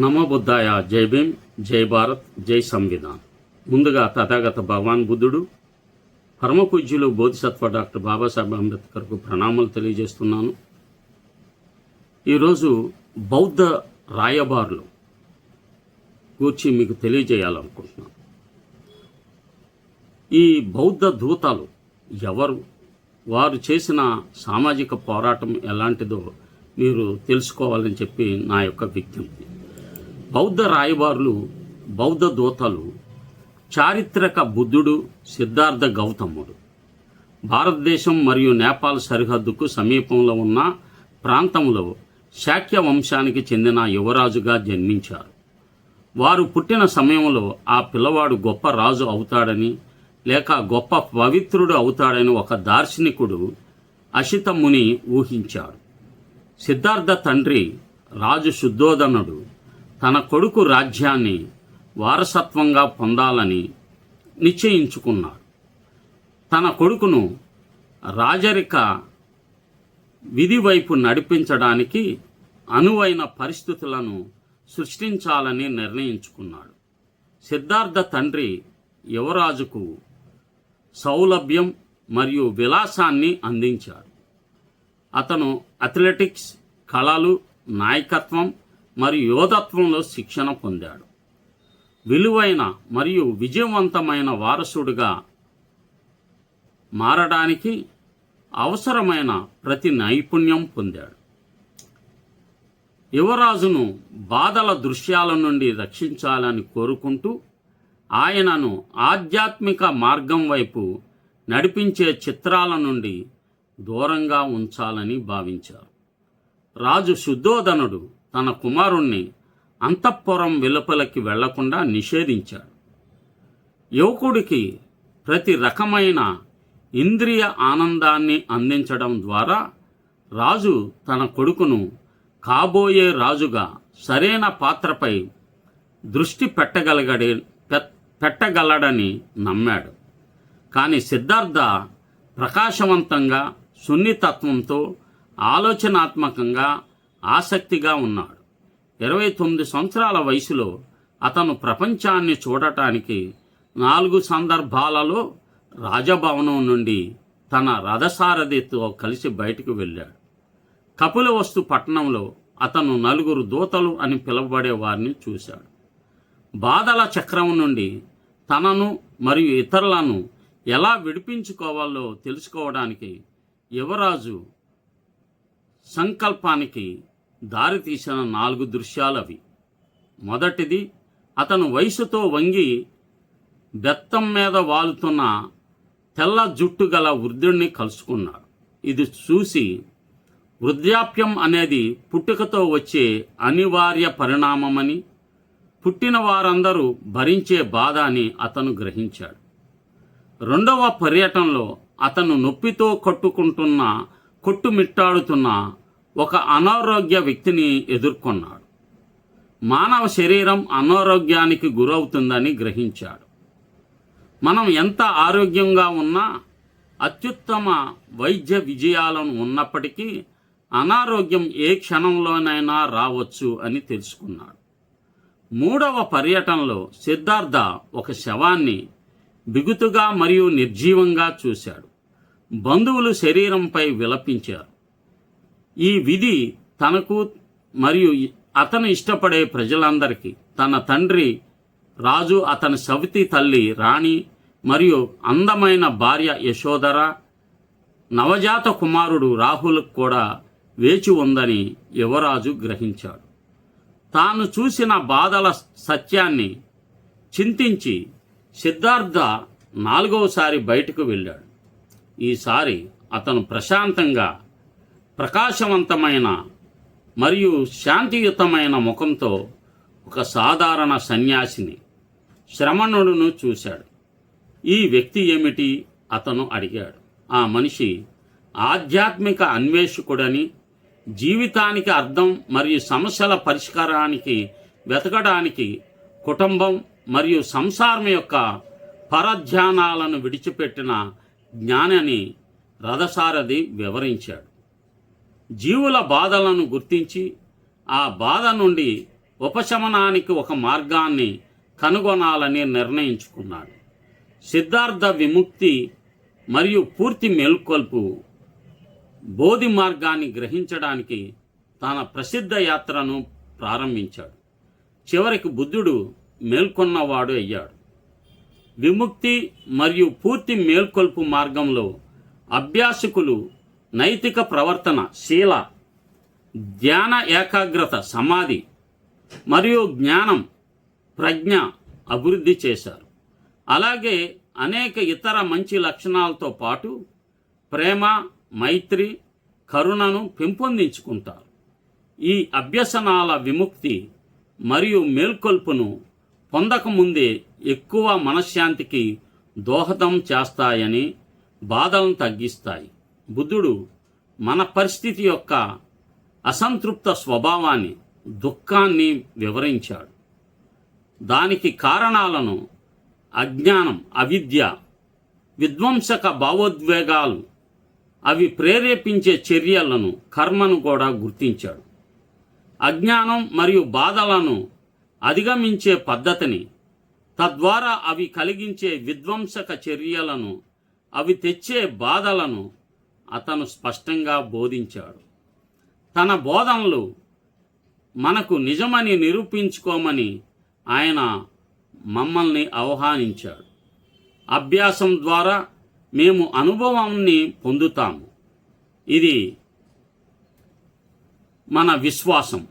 నమో బుద్ధాయ. జై భీమ్, జై భారత్, జై సంవిధాన్. ముందుగా తథాగత భగవాన్ బుద్ధుడు, పరమపూజ్యులు బోధిసత్వ డాక్టర్ బాబాసాహెబ్ అంబేద్కర్కు ప్రణామాలు తెలియజేస్తున్నాను. ఈరోజు బౌద్ధ రాయబారులు గూర్చి మీకు తెలియజేయాలనుకుంటున్నాను. ఈ బౌద్ధ దూతలు ఎవరు, వారు చేసిన సామాజిక పోరాటం ఎలాంటిదో మీరు తెలుసుకోవాలని చెప్పి నా యొక్క విజ్ఞప్తి. బౌద్ధ రాయబారులు, బౌద్ధ దూతలు చారిత్రక బుద్ధుడు సిద్ధార్థ గౌతముడు భారతదేశం మరియు నేపాల్ సరిహద్దుకు సమీపంలో ఉన్న ప్రాంతంలో శాక్య వంశానికి చెందిన యువరాజుగా జన్మించారు. వారు పుట్టిన సమయంలో ఆ పిల్లవాడు గొప్ప రాజు అవుతాడని లేక గొప్ప పవిత్రుడు అవుతాడని ఒక దార్శనికుడు అశిత ముని ఊహించాడు. సిద్ధార్థ తండ్రి రాజు శుద్ధోదనుడు తన కొడుకు రాజ్యాన్ని వారసత్వంగా పొందాలని నిశ్చయించుకున్నాడు. తన కొడుకును రాజరిక విధి వైపు నడిపించడానికి అనువైన పరిస్థితులను సృష్టించాలని నిర్ణయించుకున్నాడు. సిద్ధార్థ తండ్రి యువరాజుకు సౌలభ్యం మరియు విలాసాన్ని అందించాడు. అతను అథ్లెటిక్స్, కళలు, నాయకత్వం మరియు యోధత్వంలో శిక్షణ పొందాడు. విలువైన మరియు విజయవంతమైన వారసుడిగా మారడానికి అవసరమైన ప్రతి నైపుణ్యం పొందాడు. యువరాజును బాధల దృశ్యాల నుండి రక్షించాలని కోరుకుంటూ ఆయనను ఆధ్యాత్మిక మార్గం వైపు నడిపించే చిత్రాల నుండి దూరంగా ఉంచాలని భావించారు. రాజు శుద్ధోదనుడు తన కుమారుణ్ణి అంతఃపురం వెలుపలకి వెళ్లకుండా నిషేధించాడు. యువకుడికి ప్రతి రకమైన ఇంద్రియ ఆనందాన్ని అందించడం ద్వారా రాజు తన కొడుకును కాబోయే రాజుగా సరైన పాత్రపై దృష్టి పెట్టగలడని నమ్మాడు. కానీ సిద్ధార్థ ప్రకాశవంతంగా, సున్నితత్వంతో, ఆలోచనాత్మకంగా, ఆసక్తిగా ఉన్నాడు. 29 సంవత్సరాల వయసులో అతను ప్రపంచాన్ని చూడటానికి 4 సందర్భాలలో రాజభవనం నుండి తన రథసారథితో కలిసి బయటకు వెళ్ళాడు. కపిలవస్తు పట్టణంలో అతను 4 దూతలు అని పిలువబడే వారిని చూశాడు. బాధల చక్రం నుండి తనను మరియు ఇతరులను ఎలా విడిపించుకోవాలో తెలుసుకోవడానికి యువరాజు సంకల్పానికి దారితీసిన 4 దృశ్యాలవి. మొదటిది, అతను వయసుతో వంగి బెత్తం మీద వాలుతున్న తెల్ల జుట్టు గల వృద్ధుడిని కలుసుకున్నాడు. ఇది చూసి వృద్ధాప్యం అనేది పుట్టుకతో వచ్చే అనివార్య పరిణామమని, పుట్టిన వారందరూ భరించే బాధ అని అతను గ్రహించాడు. రెండవ పర్యటనలో అతను నొప్పితో కొట్టుమిట్టాడుతున్న ఒక అనారోగ్య వ్యక్తిని ఎదుర్కొన్నాడు. మానవ శరీరం అనారోగ్యానికి గురవుతుందని గ్రహించాడు. మనం ఎంత ఆరోగ్యంగా ఉన్నా, అత్యుత్తమ వైద్య విజయాలను ఉన్నప్పటికీ అనారోగ్యం ఏ క్షణంలోనైనా రావచ్చు అని తెలుసుకున్నాడు. మూడవ పర్యటనలో సిద్ధార్థ ఒక శవాన్ని బిగుతుగా మరియు నిర్జీవంగా చూశాడు. బంధువులు శరీరంపై విలపించారు. ఈ విధి తనకు మరియు అతను ఇష్టపడే ప్రజలందరికీ, తన తండ్రి రాజు, అతని సవితి తల్లి రాణి మరియు అందమైన భార్య యశోధర, నవజాత కుమారుడు రాహుల్కు కూడా వేచి ఉందని యువరాజు గ్రహించాడు. తాను చూసిన బాధల సత్యాన్ని చింతించి సిద్ధార్థ 4వసారి బయటకు వెళ్ళాడు. ఈసారి అతను ప్రశాంతంగా, ప్రకాశవంతమైన మరియు శాంతియుతమైన ముఖంతో ఒక సాధారణ సన్యాసిని, శ్రమణుడును చూశాడు. ఈ వ్యక్తి ఏమిటి? అతను అడిగాడు. ఆ మనిషి ఆధ్యాత్మిక అన్వేషకుడని, జీవితానికి అర్థం మరియు సమస్యల పరిష్కారానికి వెతకడానికి కుటుంబం మరియు సంసారం యొక్క పరధ్యానాలను విడిచిపెట్టిన జ్ఞానని రథసారథి వివరించాడు. జీవుల బాధలను గుర్తించి ఆ బాధ నుండి ఉపశమనానికి ఒక మార్గాన్ని కనుగొనాలని నిర్ణయించుకున్నాడు. సిద్ధార్థ విముక్తి మరియు పూర్తి మేల్కొల్పు బోధి మార్గాన్ని గ్రహించడానికి తన ప్రసిద్ధ యాత్రను ప్రారంభించాడు. చివరికి బుద్ధుడు మేల్కొన్నవాడు అయ్యాడు. విముక్తి మరియు పూర్తి మేల్కొల్పు మార్గంలో అభ్యాసకులు నైతిక ప్రవర్తన, శీల, ధ్యాన, ఏకాగ్రత, సమాధి మరియు జ్ఞానం, ప్రజ్ఞ అభివృద్ధి చేశారు. అలాగే అనేక ఇతర మంచి లక్షణాలతో పాటు ప్రేమ, మైత్రి, కరుణను పెంపొందించుకుంటారు. ఈ అభ్యసనాల విముక్తి మరియు మేల్కొల్పును పొందకముందే ఎక్కువ మనశ్శాంతికి దోహదం చేస్తాయని, బాధలను తగ్గిస్తాయి. బుద్ధుడు మన పరిస్థితి యొక్క అసంతృప్త స్వభావాన్ని, దుఃఖాన్ని వివరించాడు. దానికి కారణాలను అజ్ఞానం, అవిద్య, విధ్వంసక భావోద్వేగాలు, అవి ప్రేరేపించే చర్యలను, కర్మను కూడా గుర్తించాడు. అజ్ఞానం మరియు బాధలను అధిగమించే పద్ధతిని, తద్వారా అవి కలిగించే విధ్వంసక చర్యలను, అవి తెచ్చే బాధలను అతను స్పష్టంగా బోధించాడు. తన బోధనలు మనకు నిజమని నిరూపించుకోమని ఆయన మమ్మల్ని ఆహ్వానించాడు. అభ్యాసం ద్వారా మేము అనుభవాన్ని పొందుతాము. ఇది మన విశ్వాసం,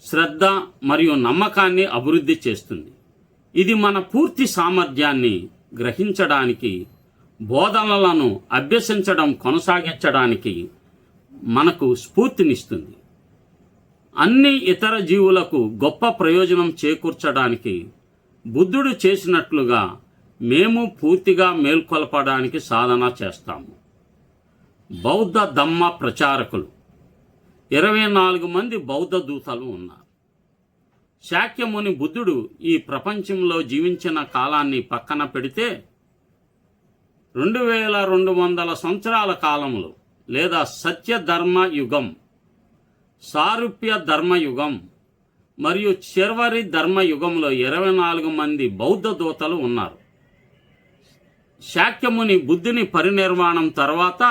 శ్రద్ధ మరియు నమ్మకాన్ని అభివృద్ధి చేస్తుంది. ఇది మన పూర్తి సామర్థ్యాన్ని గ్రహించడానికి, బోధనలను అభ్యసించడం కొనసాగించడానికి మనకు స్ఫూర్తినిస్తుంది. అన్ని ఇతర జీవులకు గొప్ప ప్రయోజనం చేకూర్చడానికి బుద్ధుడు చేసినట్లుగా మేము పూర్తిగా మేల్కొల్పడానికి సాధన చేస్తాము. బౌద్ధ ధమ్మ ప్రచారకులు 24 మంది బౌద్ధ దూతలు ఉన్నారు. శాక్యముని బుద్ధుడు ఈ ప్రపంచంలో జీవించిన కాలాన్ని పక్కన పెడితే 2200 సంవత్సరాల కాలంలో, లేదా సత్య ధర్మ యుగం, సారూప్య ధర్మయుగం మరియు చివరి ధర్మయుగంలో 24 మంది బౌద్ధ దూతలు ఉన్నారు. శాక్యముని బుద్ధుని పరినిర్వాణం తర్వాత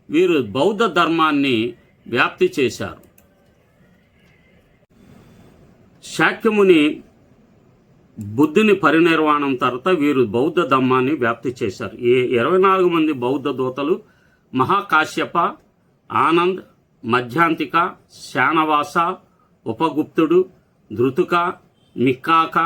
వీరు బౌద్ధ ధర్మాన్ని వ్యాప్తి చేశారు. శాక్యముని బుద్ధుని పరినిర్వాణం తర్వాత వీరు బౌద్ధ ధర్మాన్ని వ్యాప్తి చేశారు. ఈ 24 మంది బౌద్ధ దూతలు మహాకాశ్యప, ఆనంద్, మధ్యాంతిక, శానవాస, ఉపగుప్తుడు, ధృతుక, మిక్కాక,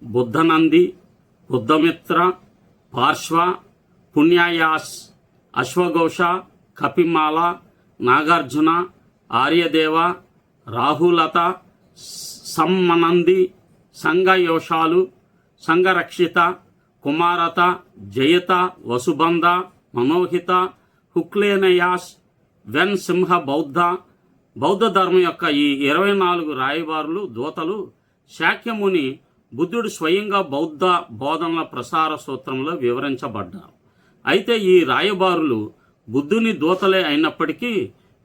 బుద్ధనంది, బుద్ధమిత్ర, పార్శ్వ, పుణ్యాయాస్, అశ్వఘోష, కపిమాల, నాగార్జున, ఆర్యదేవ, రాహులత, సమ్మనంది, సంఘయోషాలు, సంఘరక్షిత, కుమారత, జయత, వసుబంధ, మనోహిత, హుక్లేనయాస్, వెన్ సింహ బౌద్ధ ధర్మం యొక్క ఈ 24 రాయబారులు, దూతలు శాక్యముని బుద్ధుడు స్వయంగా బౌద్ధ బోధనల ప్రసార సూత్రంలో వివరించబడ్డారు. అయితే ఈ రాయబారులు బుద్ధుని దూతలే అయినప్పటికీ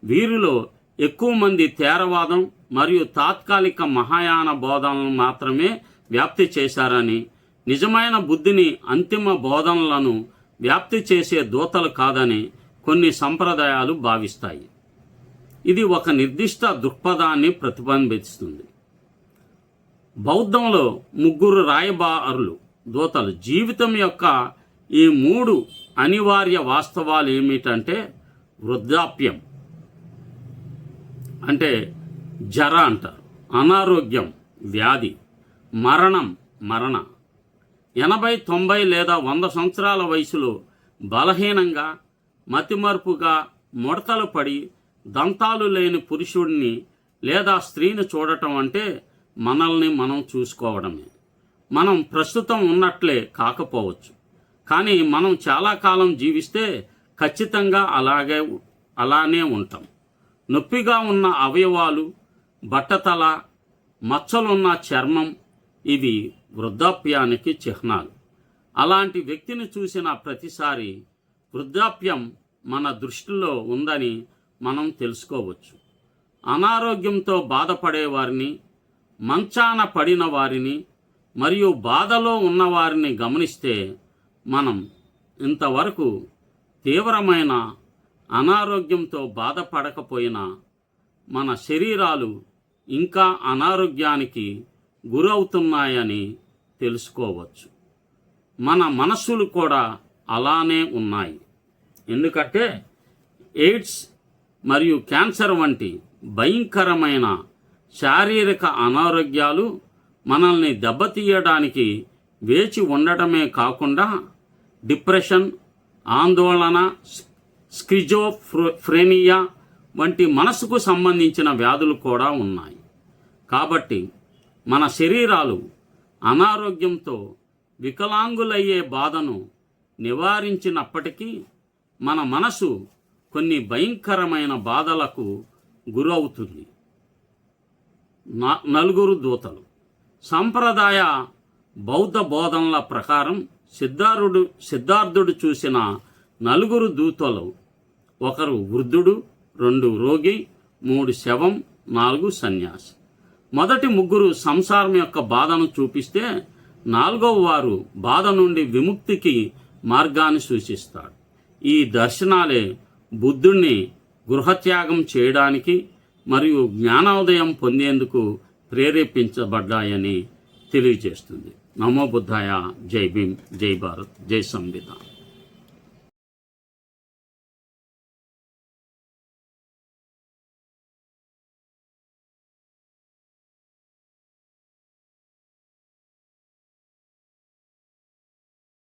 వీరిలో ఎక్కువ మంది థేరవాదం మరియు తాత్కాలిక మహాయాన బోధనలను మాత్రమే వ్యాప్తి చేశారని, నిజమైన బుద్ధుని అంతిమ బోధనలను వ్యాప్తి చేసే దూతలు కాదని కొన్ని సంప్రదాయాలు భావిస్తాయి. ఇది ఒక నిర్దిష్ట దృక్పథాన్ని ప్రతిబింబిస్తుంది. బౌద్ధంలో 3 రాయబారులు, దూతలు జీవితం యొక్క ఈ 3 అనివార్య వాస్తవాలు ఏమిటంటే వృద్ధాప్యం అంటే జర అంటారు, అనారోగ్యం, వ్యాధి, మరణం, 80, 90 లేదా 100 సంవత్సరాల వయసులో బలహీనంగా, మతిమరుపుగా, ముడతలు పడి దంతాలు లేని పురుషుడిని లేదా స్త్రీని చూడటం అంటే మనల్ని మనం చూసుకోవడమే. మనం ప్రస్తుతం ఉన్నట్లే కాకపోవచ్చు, కానీ మనం చాలా కాలం జీవిస్తే ఖచ్చితంగా అలానే ఉంటాం. నొప్పిగా ఉన్న అవయవాలు, బట్టతల, మచ్చలున్న చర్మం, ఇవి వృద్ధాప్యానికి చిహ్నాలు. అలాంటి వ్యక్తిని చూసిన ప్రతిసారి వృద్ధాప్యం మన దృష్టిలో ఉందని మనం తెలుసుకోవచ్చు. అనారోగ్యంతో బాధపడేవారిని, మంచాన పడిన వారిని మరియు బాధలో ఉన్నవారిని గమనిస్తే మనం ఇంతవరకు తీవ్రమైన అనారోగ్యంతో బాధపడకపోయినా మన శరీరాలు ఇంకా అనారోగ్యానికి గురవుతున్నాయని తెలుసుకోవచ్చు. మన మనస్సులు కూడా అలానే ఉన్నాయి. ఎందుకంటే ఎయిడ్స్ మరియు క్యాన్సర్ వంటి భయంకరమైన శారీరక అనారోగ్యాలు మనల్ని దెబ్బతీయడానికి వేచి ఉండటమే కాకుండా డిప్రెషన్, ఆందోళన, స్కిజోఫ్రెనియా వంటి మనసుకు సంబంధించిన వ్యాధులు కూడా ఉన్నాయి. కాబట్టి మన శరీరాలు అనారోగ్యంతో వికలాంగులయ్యే బాధను నివారించినప్పటికీ మన మనసు కొన్ని భయంకరమైన బాధలకు గురవుతుంది. నలుగురు దూతలు. సంప్రదాయ బౌద్ధ బోధనల ప్రకారం సిద్ధార్థుడు చూసిన నలుగురు దూతలు: ఒకరు వృద్ధుడు, 2 రోగి, 3 శవం, 4 సన్యాసి. మొదటి ముగ్గురు సంసారం యొక్క బాధను చూపిస్తే 4వ వారు బాధ నుండి విముక్తికి మార్గాన్ని సూచిస్తాడు. ఈ దర్శనాలే బుద్ధుణ్ణి గృహత్యాగం చేయడానికి మరియు జ్ఞానోదయం పొందేందుకు ప్రేరేపించబడ్డాయని తెలియజేస్తుంది. నమో బుద్ధాయ. జై భీమ్, జై భారత్, జై సంవిధాన్.